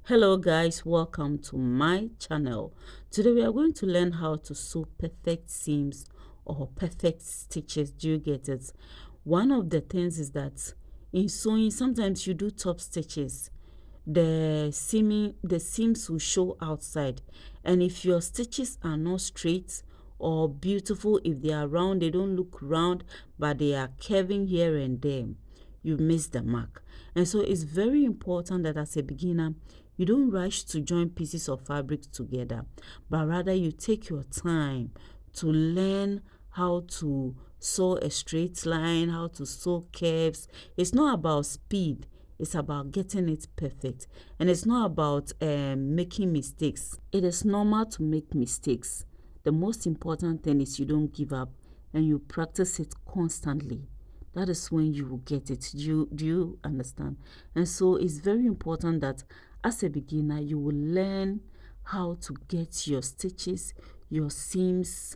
Hello guys, welcome to my channel. Today we are going to learn how to sew perfect seams or perfect stitches. Do you get it? One of the things is that in sewing sometimes you do top stitches. The seams will show outside, and if your stitches are not straight or beautiful, if they are round, they don't look round but they are curving here and there, you miss the mark. And so it's very important that as a beginner you don't rush to join pieces of fabric together, but rather you take your time to learn how to sew a straight line, how to sew curves. It's not about speed, it's about getting it perfect. And it's not about making mistakes. It is normal to make mistakes. The most important thing is you don't give up and you practice it constantly. That is when you will get it. Do you understand? And so it's very important that as a beginner you will learn how to get your stitches, your seams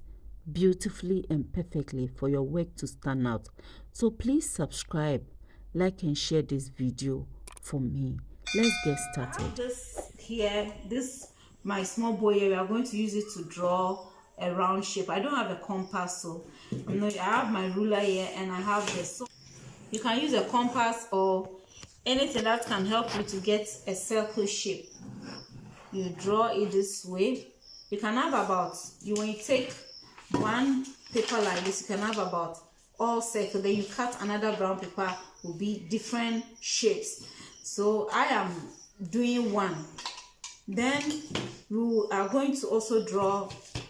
beautifully and perfectly for your work to stand out. So please subscribe, like and share this video for me. Let's get started. This here, this my small boy here, we are going to use it to draw a round shape. I don't have a compass, so I have my ruler here and I have this. So you can use a compass or anything that can help you to get a circle shape. You draw it this way. You can have about, when you take one paper like this, you can have about all circle, then you cut another brown paper, will be different shapes. So I am doing one. Then we are going to also draw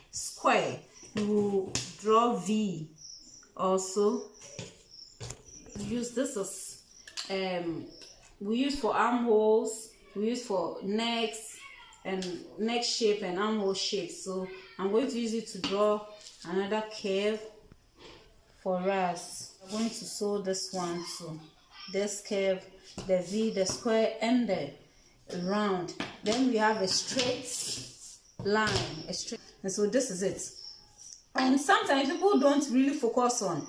square. We will draw V also. Use this as we use for armholes, we use for necks and neck shape and armhole shape. So I'm going to use it to draw another curve for us. I'm going to sew this one too. This curve, the V, the square, and the round. Then we have a straight line, and so this is it. And sometimes people don't really focus on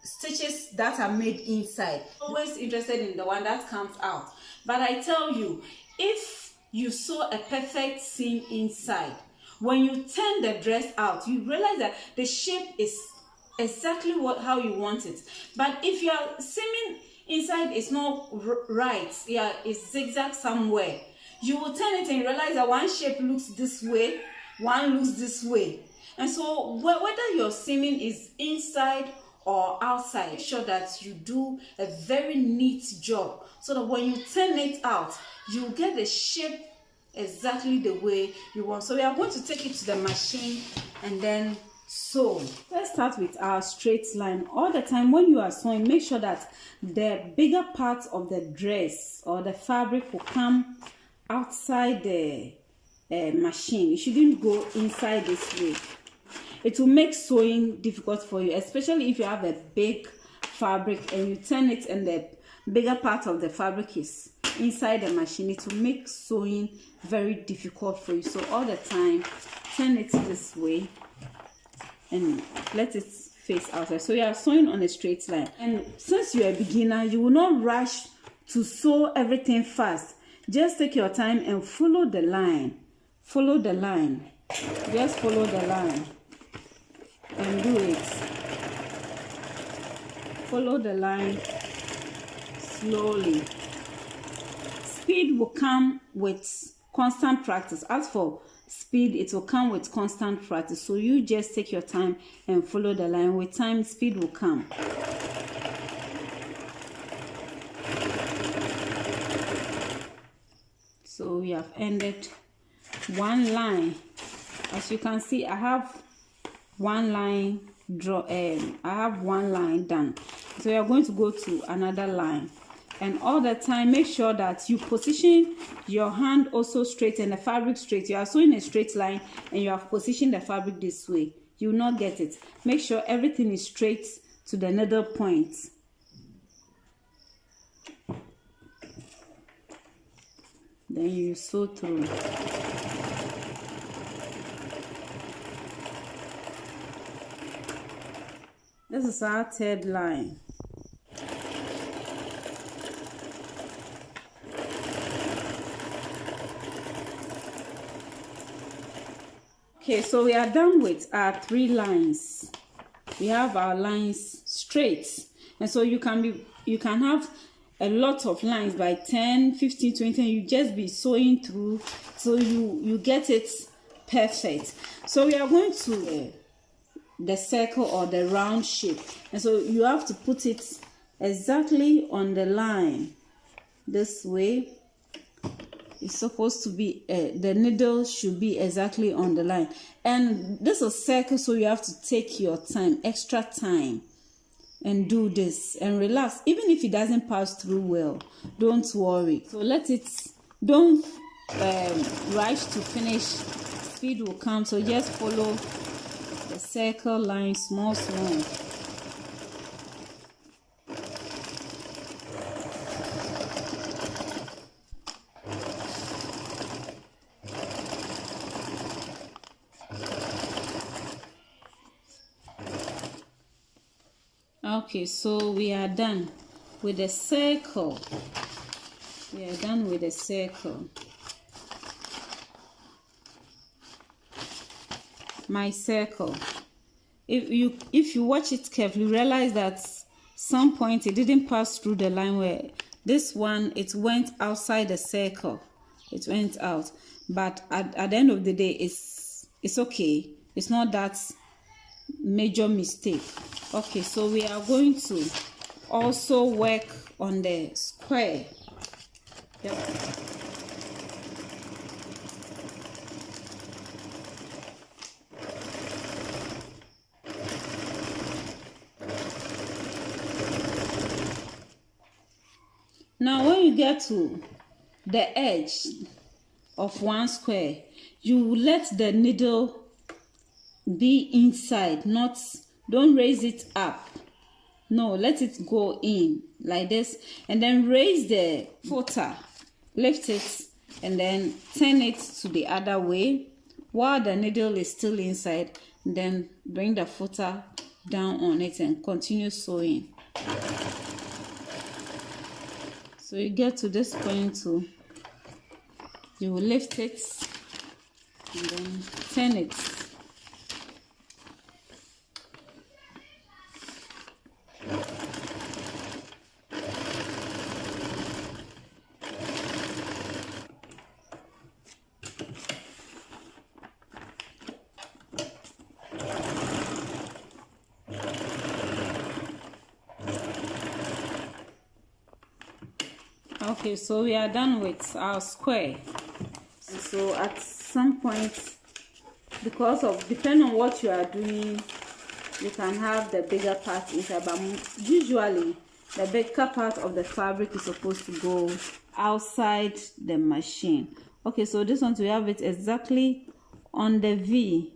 stitches that are made inside. Always interested in the one that comes out. But I tell you, if you sew a perfect seam inside, when you turn the dress out, you realize that the shape is exactly how you want it. But if your seaming inside is not right, yeah, it's zigzag somewhere, you will turn it and realize that one shape looks this way, one looks this way. And so whether your seaming is inside or outside, make sure that you do a very neat job so that when you turn it out, you get the shape exactly the way you want. So we are going to take it to the machine and then sew. Let's start with our straight line. All the time when you are sewing, make sure that the bigger part of the dress or the fabric will come outside the machine. You shouldn't go inside this way. It will make sewing difficult for you, especially if you have a big fabric and you turn it and the bigger part of the fabric is inside the machine. It will make sewing very difficult for you. So all the time, turn it this way and let it face outside. So you are sewing on a straight line. And since you're a beginner, you will not rush to sew everything fast. Just take your time and follow the line. Follow the line. Just follow the line and do it. Follow the line slowly. Speed will come with constant practice. As for speed, it will come with constant practice. So you just take your time and follow the line. With time, speed will come. So we have ended one line. As you can see, I have one line I have one line done. So you are going to go to another line, and all the time make sure that you position your hand also straight and the fabric straight. You are sewing a straight line and you have positioned the fabric this way, you will not get it. Make sure everything is straight to the needle point. Then you sew through. This is our third line. Okay, so we are done with our 3 lines. We have our lines straight, and so you can have a lot of lines by 10, 15, 20, and you just be sewing through so you get it perfect. So we are going to the circle or the round shape, and so you have to put it exactly on the line this way. It's supposed to be the needle should be exactly on the line, and this is a circle, so you have to take your time, extra time, and do this and relax. Even if it doesn't pass through well, don't worry. So don't rush to finish. Speed will come, so just follow the circle line small. Okay, so we are done with the circle. My circle. If you watch it carefully, realize that some point it didn't pass through the line, where this one, it went outside the circle. It went out. But at the end of the day, it's okay. It's not that major mistake. Okay, so we are going to also work on the square. Yep. Now when you get to the edge of one square, you let the needle be inside, don't raise it up. No, let it go in like this, and then raise the footer, lift it, and then turn it to the other way while the needle is still inside. Then bring the footer down on it and continue sewing. So you get to this point too, you will lift it and then turn it. Okay, so we are done with our square. So at some point, depending on what you are doing, you can have the bigger part inside, but usually the bigger part of the fabric is supposed to go outside the machine. Okay, so this one, we have it exactly on the V.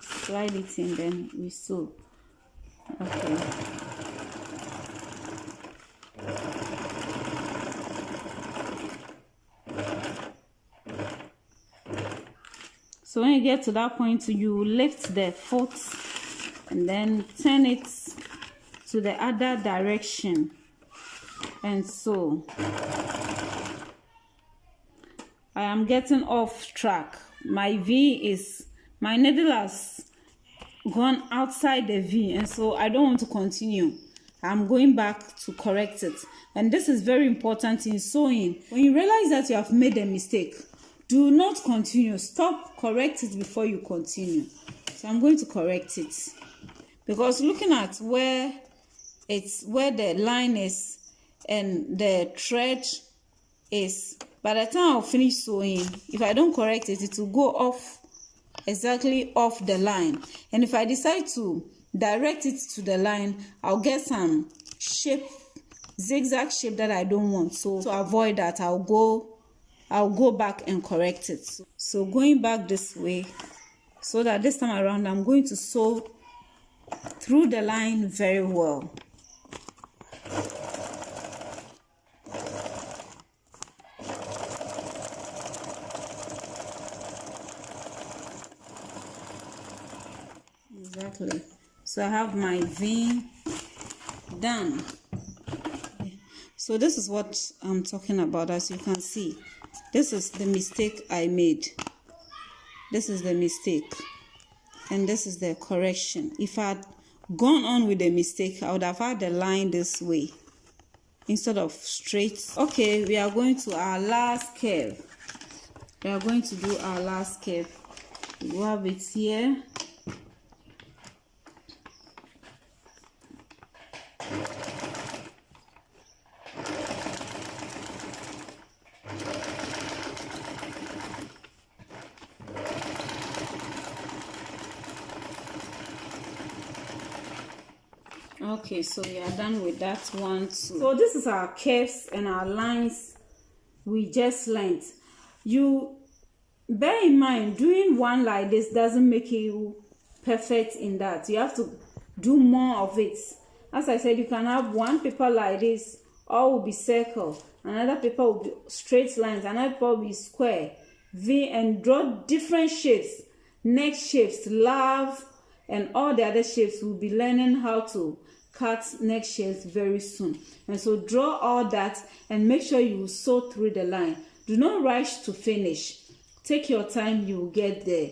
Slide it in, then we sew. Okay. So when you get to that point, you lift the foot and then turn it to the other direction, and so I am getting off track. My needle has gone outside the V, and so I don't want to continue. I'm going back to correct it, and this is very important in sewing. When you realize that you have made a mistake, do not continue. Stop, correct it before you continue. So I'm going to correct it, because looking at where the line is and the thread is, by the time I'll finish sewing, if I don't correct it, it will go off, exactly off the line. And if I decide to direct it to the line, I'll get some zigzag shape that I don't want. So to avoid that, I'll go back and correct it. So going back this way, so that this time around I'm going to sew through the line very well. Exactly. So I have my V done. So this is what I'm talking about. As you can see, This is the mistake I made. This is the mistake. And this is the correction. If I had gone on with the mistake, I would have had the line this way instead of straight. Okay, we are going to our last curve. We are going to do our last curve. We have it here. Okay, so we are done with that one too. So this is our curves and our lines we just learned. You bear in mind, doing one like this doesn't make you perfect in that. You have to do more of it. As I said, you can have one paper like this, all will be circle, another paper will be straight lines, another paper will be square, V, and draw different shapes, neck shapes, love, and all the other shapes. We'll be learning how to cut neck shapes very soon. And so draw all that and make sure you sew through the line. Do not rush to finish. Take your time, you will get there.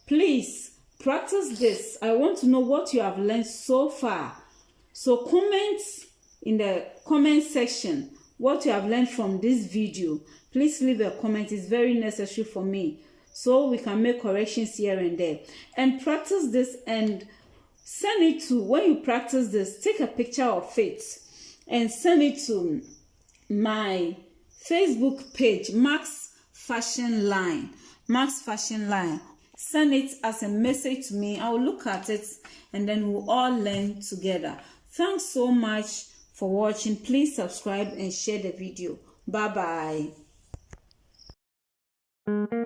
Please practice this. I want to know what you have learned so far. So comment in the comment section what you have learned from this video. Please leave a comment. It's very necessary for me, so we can make corrections here and there. And practice this and send it to, when you practice this, take a picture of it and send it to my Facebook page, Max Fashion Line. Max Fashion Line. Send it as a message to me. I will look at it and then we'll all learn together. Thanks so much for watching. Please subscribe and share the video. Bye bye.